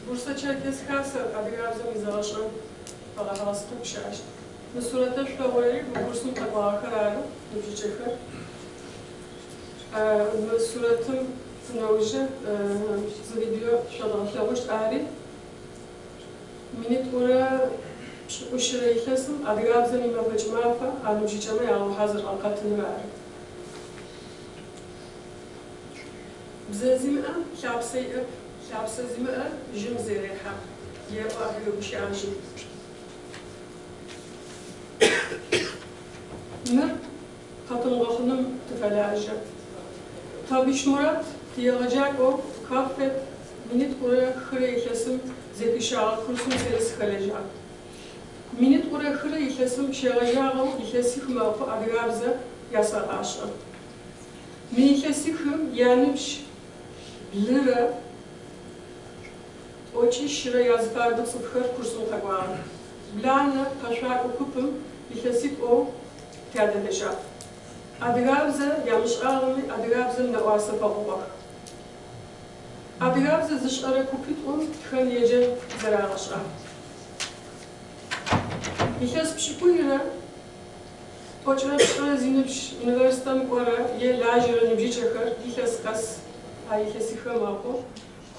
Bursa Çerkez Kasa Adigabza Mizaşan Fala Hastı Şaş. Nusurata Şlavori bu kursun tabağı kararı Nücicekar. Nusuratım Sınavıcı video şadan şlavuş ari. Minit ora Uşire ihlasım Adigabza Nima Bacmafa Anüciceme yağı hazır alkatını ver. Bzezime Şapsa zime jim zereha ye ahli bu şanjim. Mir katın gahınım tefelaja. Tabiş Murat diyalacak o kafet minit oraya hıre ihlasım zekişağı kursun serisi kalacak. Minit oraya hıre ihlasım şeğayağı ihlasik mağfu adigabza yasa aşa. Min ihlasikim yanımş lira Очень щиро я зварду сухар курсун тагвар. Блана пашак окупым ихасик о тядалежа. Адыгабза ямыш ağımı адыгабза на уаса багубах. Адыгабза зышара купит он тхан еже зарагыша. Ихас пшикуира Почра пшра зинуч университетам кора е лажера нибжичахар ихас кас а ихасиха мапо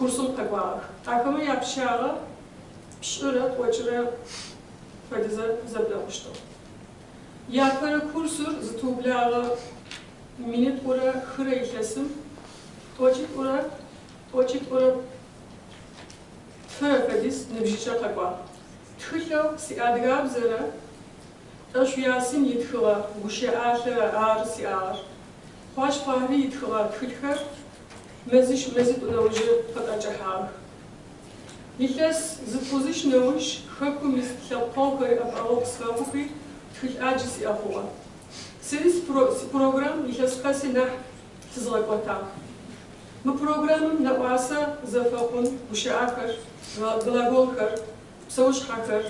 Kursum tagvağıq. Akımı yapışağı pişirə, qoçırə fədizə zəbləmişdim. Yapara kursur zıtublağı minit ora xıra ihləsim, toçit ora fərə fədiz nibjicə tagvağıq. Txılav si adgab zərə, əş yasin yitxıla, quşə ağlı ağır si ağır. Xoş fahri yitxıla txılxər, Mezit unauji patacahar. Ihlas zıpozış nauj xakum isthlapqawkari ap'awq sfaqukri txil ajisi ahuwa. Seris program ihlas qasi nah tizğaqota. Bu programım na'uasa zafaqun uşa'akar, glagolkar, psawshxakar,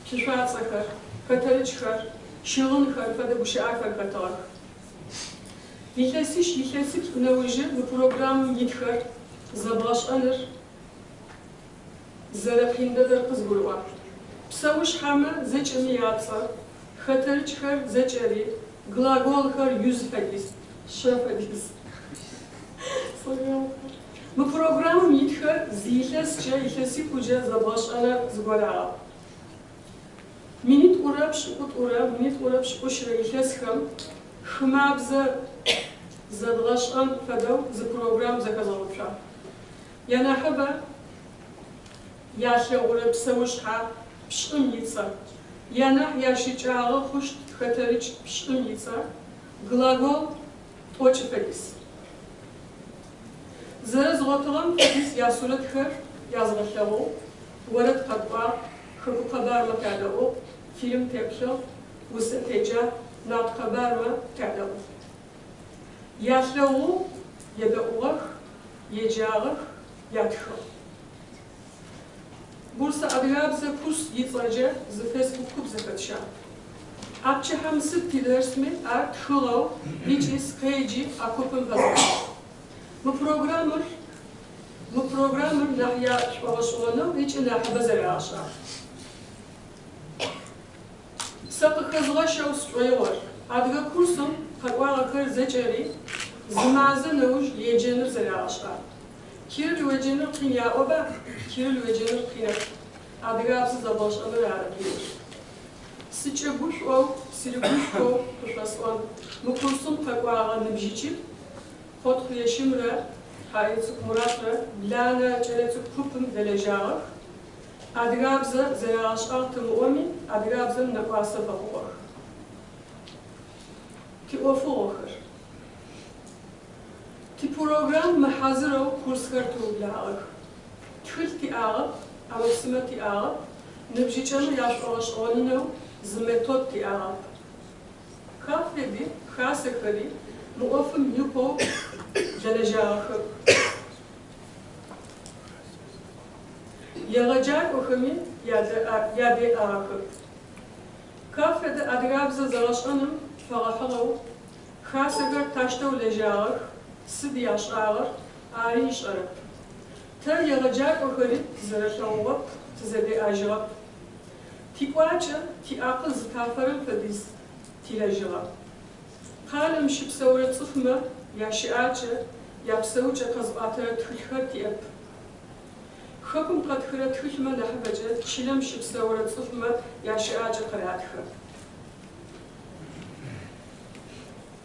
pishwatsakar, katarıçkar, şılınkar fada uşa'akar qatar. Ihlasik unauji bu program yitxar, zablaşanır, zarapindadır qızgurwa. Psawshxama zeç'mi yatsa, xatarıçkar zeç'ari, glagolkar yüz fadiz, şafadiz. Bu program yitxar, zihlasça ihlasik uca zablaşana zgora. Minit urapş, minit urapş uşra ihlaskam, xmabza Zadlaşan fadav z program zakazalmışa. Yana haba yaşa ura psavuşha pşım yitsa. Yana yaşıçağı xuş xatarıç pşım yitsa. Glagol toçı fadis. Zara zğatılan fadis yasurat xır yazğaşağı. Varat qatba xıqı qabarma ta'dağı. Film tepşi usa teca nat qabarma ta'dağı. Yaşlığı, yedağıq, yecağıq, yatxıq. Bursa Adigabza kurs yitsaca z Facebook zakatşa. Apçı hamsı tilersmi art xılav, biçis kayıcı akupın hazır. Bu programır nahya şvaşulanı, biçi nahya bazarı aşa. Sapı kazılaşa ustroyalar. Adiga kursum, Hakvağa kır zeçeri, zımazı navuj yecenir zeraşa. Kiril vecenir qinya oba, kiril vecenir qina. Adigabsız zabaşanır arabidir. Sıçı buş o, siri buş o, kuşasvan. Bu kursum hakvağa nibjiçil, xotxu yeşimre, hayetsuk muratra, blana çeletsuk kupum velejağıq. Adigabza zeraşa tımı omi, adigabza nafasa bakuvaq. Ki ofuğur. Ki program mahazır o kurs kartublağı. Txil ti ağıp, amaksima ti ağıp, nibjiçanı yaş oğaşğanını z metod ti ağıp. Kafedi, xasekari, muofim yupo geleceği. Yağacak oxumi yade ağıp. Kafede adigabza zağaşanım, Fağaxalav, خاسگر تاشته و لجاور سبی اشعار آریش اره تر یغجار اوهری زرشاوب تزدی آجاب تیقواچه تی عقل زتافرم فدیس تی لجاور قالم شبسورة صفمة يا شعاچه يا بسوچه قزباتر تخيخر تيب خكم قد خرت خيخمة لحبجة تشيلم شبسورة صفمة يا شعاچه قراتخر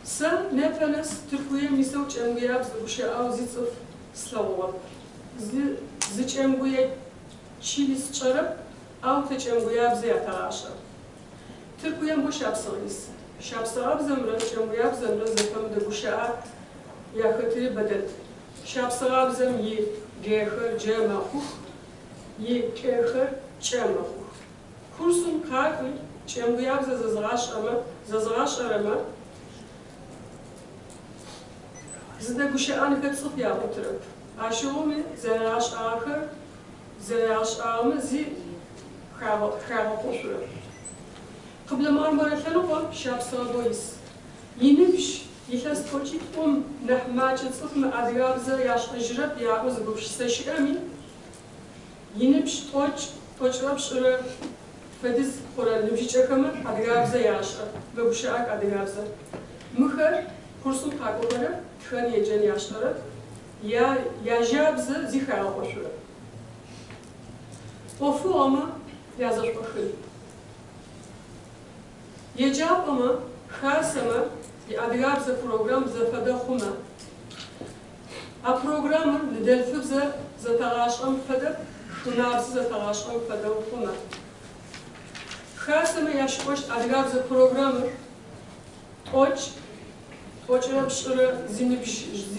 سا نفلس تركوية ميسوچ انغياب زبوشة او زيصف سلاوات زيچ انغوية چيليس چرب او تچ انغوياب زياتراشا تركوية مبوش ابسانيس شابساب زمرة چنگویاب زمرة زفم دبوشة یا خطری بدد شابساب زم ی گهر جمع خوخ ی گهر جمع خوخ kursun kalkın çemguyab zazğaş arama zde guşe anıkat sıf ya oturup aşığımı zeraş ağımı zi krava oturup قبل ما أمر ثلوبا شاب صابويس ينبش يخلص توجيت نحماج تصفم أديارزة ياش أجرب يعوز بوش سشيامي ينبش توج ربش فديز خورا نبشي چكما أديارزة ياشا بوشاك أديارزة مخر كورسون قاقوlara تخان يجن ياشlara ya jabzı zihra hoşura ofu ama yazır bakın يجاب أما خاصة بأديار ذا program ذا فدا خما. البروغرام لدلفب ذا تغاش أم فدا خنابز ذا تغاش أم فدا خما. خاصة يشوش أديار ذا program أوج ربشرة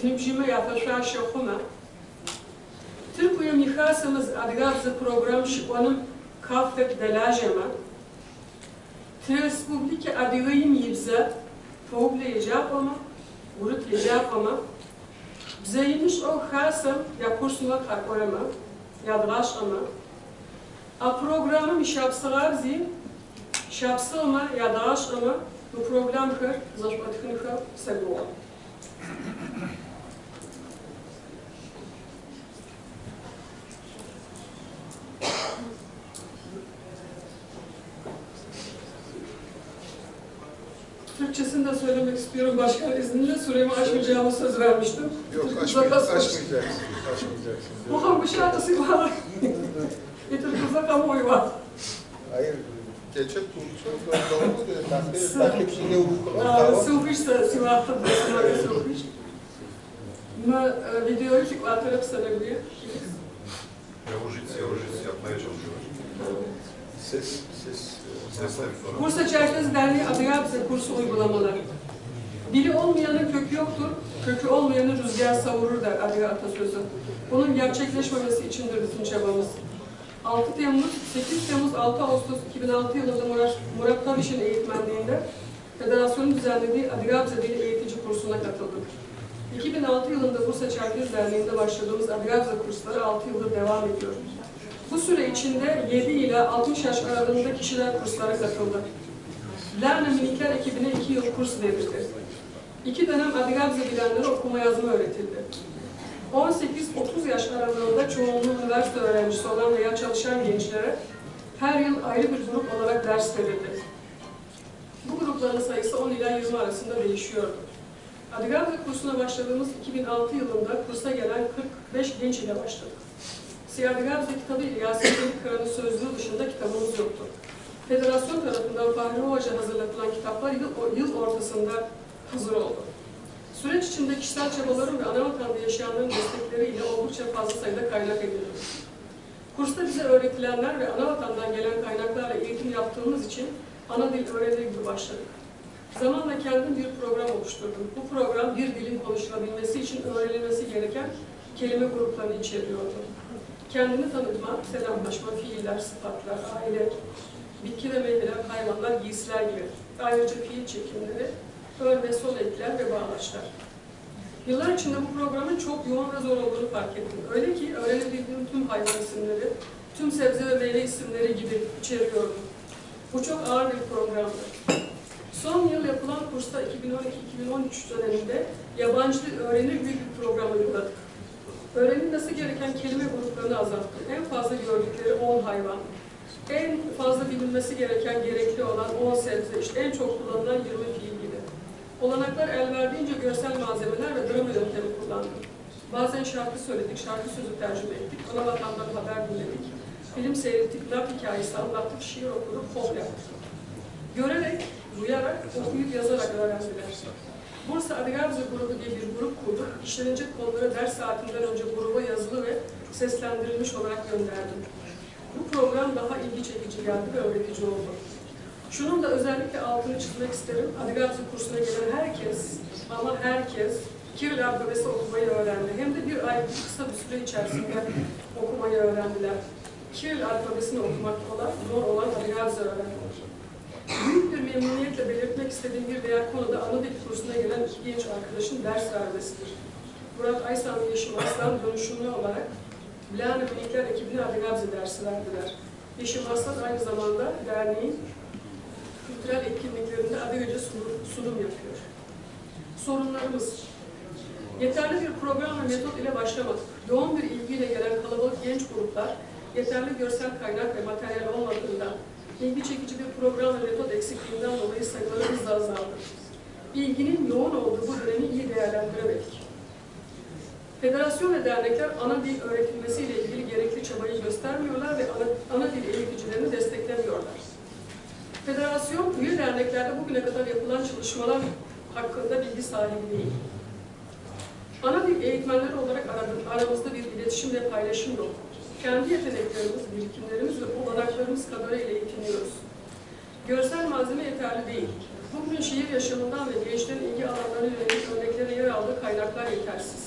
زنبجيمة يافشاش خما. تركوا يوم خاصة أديار ذا program شقونم كافة دلاجمة. Respublika adigayim yibze, fauble yecap ama, urut yecap ama, bzeymiş o khasam ya kursuma karkorama, ya draş ama, a programım şapsağabzi, şapsağıma ya draş ama, bu program kır, zaşbatkhın kır, sebuğa. Türkçesini de söylemek istiyorum başkan izniyle. Süremi aşmayacağıma söz vermiştim. Yok, aşmayacaksın. Bu hangi şarkısı var? Getirdiğinizde kamuoyu var. Hayır, geçip Turç'un Силвишта силата да се силвиш. Ма видео фиклатора в Сарагуя. Bursa Çerkez Derneği Adıyağı kursu uygulamaları. Dili olmayanın kökü yoktur, kökü olmayanın rüzgar savurur der Adıyağı atasözü. Bunun gerçekleşmemesi içindir bütün çabamız. 6 Temmuz, 8 Temmuz, 6 Ağustos 2006 yılında Murat Taviş'in eğitmenliğinde Federasyonun düzenlediği Adıyağı Dili Eğitici kursuna katıldık. 2006 yılında Bursa Çerkez Derneği'nde başladığımız Adıyağı kursları 6 yıldır devam ediyor. Bu süre içinde 7 ile 60 yaş aralığında kişiler kurslara katıldı. Lerna Minikler ekibine 2 yıl kurs verildi. 2 dönem Adıyağı bilenlere okuma yazma öğretildi. 18-30 yaş aralığında çoğunluğu üniversite öğrencisi olan veya çalışan gençlere her yıl ayrı bir grup olarak ders verildi. Bu grupların sayısı 10 ila 20 arasında değişiyordu. Adıyağı kursuna başladığımız 2006 yılında kursa gelen 45 genç ile başladık. Siyah kitabı ile Yasemin Kıra'nın sözlüğü dışında kitabımız yoktu. Federasyon tarafından Fahri Hoca hazırlatılan kitaplar yıl ortasında hazır oldu. Süreç içinde kişisel çabaların ve anavatanda yaşayanların destekleriyle oldukça fazla sayıda kaynak edildi. Kursta bize öğretilenler ve anavatandan gelen kaynaklarla eğitim yaptığımız için ana dil öğrenir gibi başladık. Zamanla kendim bir program oluşturdum. Bu program bir dilin konuşulabilmesi için öğrenilmesi gereken kelime gruplarını içeriyordu. Kendini tanıtma, selamlaşma, fiiller, sıfatlar, aile, bitki ve meyveler, hayvanlar, giysiler gibi. Ayrıca fiil çekimleri, ön ve sol ekler ve bağlaçlar. Yıllar içinde bu programın çok yoğun ve zor olduğunu fark ettim. Öyle ki öğrenebildiğim tüm hayvan isimleri, tüm sebze ve meyve isimleri gibi içeriyordu. Bu çok ağır bir programdı. Son yıl yapılan kursta 2012-2013 döneminde yabancı dil öğrenir bir program uyguladık. Öğrenilmesi gereken kelime gruplarını azalttık. En fazla gördükleri 10 hayvan, en fazla bilinmesi gereken gerekli olan 10 sebze, işte en çok kullanılan 20 fiil gibi. Olanaklar el verdiğince görsel malzemeler ve drama yöntemi kullandık. Bazen şarkı söyledik, şarkı sözü tercüme ettik, ana vatandan haber dinledik, film seyrettik, laf hikayesi anlattık, şiir okuduk, fon yaptık. Görerek, duyarak, okuyup yazarak öğrendiler. Bursa Adigabze grubu diye bir grup kurduk. İşlenecek konuları ders saatinden önce gruba yazılı ve seslendirilmiş olarak gönderdim. Bu program daha ilgi çekici geldi ve öğretici oldu. Şunun da özellikle altını çizmek isterim. Adigabze kursuna gelen herkes, ama herkes Kiril alfabesi okumayı öğrendi. Hem de bir ay kısa bir süre içerisinde okumayı öğrendiler. Kiril alfabesini okumak kolay, zor olan Adigabze öğrendiler. Büyük bir memnuniyetle belirtmek istediğim bir diğer konuda ana dil kursuna gelen iki genç arkadaşın ders vermesidir. Murat Aysan ve Yeşim Aslan dönüşümlü olarak Bilal-i Minikler ekibine Adigabze dersi verdiler. Yeşim Aslan aynı zamanda derneğin kültürel etkinliklerinde Adigabze sunum yapıyor. Sorunlarımız: yeterli bir program ve metot ile başlamadık. Yoğun bir ilgiyle gelen kalabalık genç gruplar, yeterli görsel kaynak ve materyal olmadığından, ilgi çekici bir program ve metot eksikliğinden dolayı sayıları hızla azaldı. İlginin yoğun olduğu bu dönemi iyi değerlendiremedik. Federasyon ve dernekler ana dil öğretilmesiyle ilgili gerekli çabayı göstermiyorlar ve ana dil eğiticilerini desteklemiyorlar. Federasyon, üye derneklerde bugüne kadar yapılan çalışmalar hakkında bilgi sahibi değil. Ana dil eğitmenleri olarak aramızda bir iletişim ve paylaşım yok. Kendi yeteneklerimiz, birikimlerimiz ve olanaklarımız kadarıyla eğitiniyoruz. Görsel malzeme yeterli değil. Bugün şehir yaşamından ve gençlerin ilgi alanlarına yönelik örneklere yer aldığı kaynaklar yetersiz.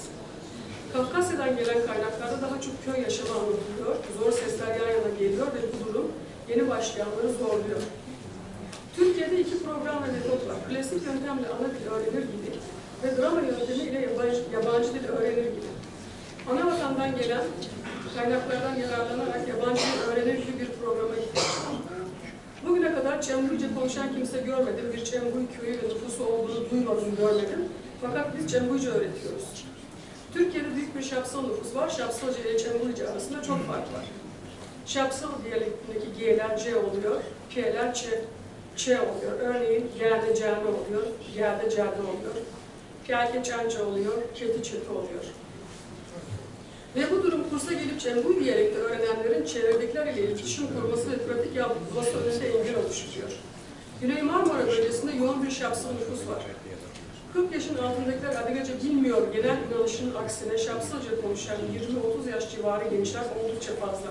Kafkasya'dan gelen kaynaklarda daha çok köy yaşamı anlatılıyor, zor sesler yan yana geliyor ve bu durum yeni başlayanları zorluyor. Türkiye'de iki program ve metot var. Klasik yöntemle ana dil öğrenir gibi ve drama yöntemiyle yabancı dil öğrenir gibi. Ana vatandan gelen kaynaklardan yararlanarak yabancı dil öğrenir gibi bir programa ihtiyaç var. Bugüne kadar Çembuice konuşan kimse görmedim, bir Çembui köyü ve nüfusu olduğunu duymadım, görmedim. Fakat biz Çembuice öğretiyoruz. Türkiye'de büyük bir Şapsal nüfus var. Şapsalca ile Çembuice arasında çok fark var. Şapsal diyalektindeki G'ler C oluyor, K'ler Ç oluyor. Örneğin G'de C'de oluyor, G'de C'de oluyor. K'de Çence oluyor, K'de Çete oluyor. Ve bu durum kursa gelip Çembui diyalekti öğrenenlerin çevredekiler ile iletişim kurması ve pratik yapması önünde engel oluşturuyor. Güney Marmara bölgesinde yoğun bir Şapsal nüfus var. 40 yaşın altındakiler Adigabze bilmiyor genel inanışının aksine Şapsalca konuşan 20-30 yaş civarı gençler oldukça fazla.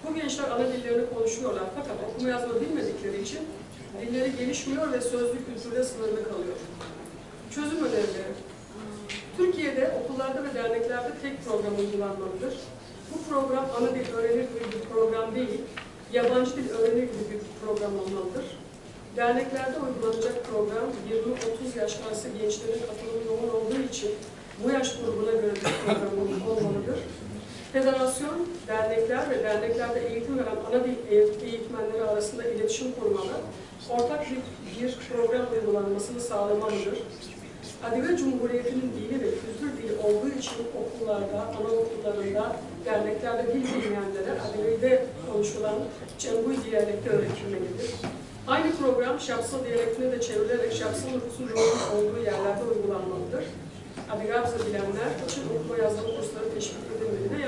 Bu gençler ana dillerini konuşuyorlar fakat okuma yazma bilmedikleri için dilleri gelişmiyor ve sözlük kültürde sınırlı kalıyor. Çözüm önerileri: Türkiye'de okullarda ve derneklerde tek program uygulanmalıdır. Bu program ana dil öğrenir gibi bir program değil, yabancı dil öğrenir gibi bir program olmalıdır. Derneklerde uygulanacak program 20-30 yaş arası gençlerin katılımı yoğun olduğu için bu yaş grubuna göre bir program olmalıdır. Federasyon, dernekler ve derneklerde eğitim veren ana dil eğitmenleri arasında iletişim kurmalı, ortak bir program uygulanmasını sağlamalıdır. Adigabze Cumhuriyeti'nin dili ve kültür dili olduğu için okullarda, anaokullarında, derneklerde dil bilmeyenlere Adigabze'de konuşulan Çembui diyalekti öğretilmelidir. Aynı program Şapsal diyalektine de çevrilerek Şapsal nüfusun yoğun olduğu yerlerde uygulanmalıdır. Adigabze bilenler için okuma yazma kursları teşvik edilmeli ve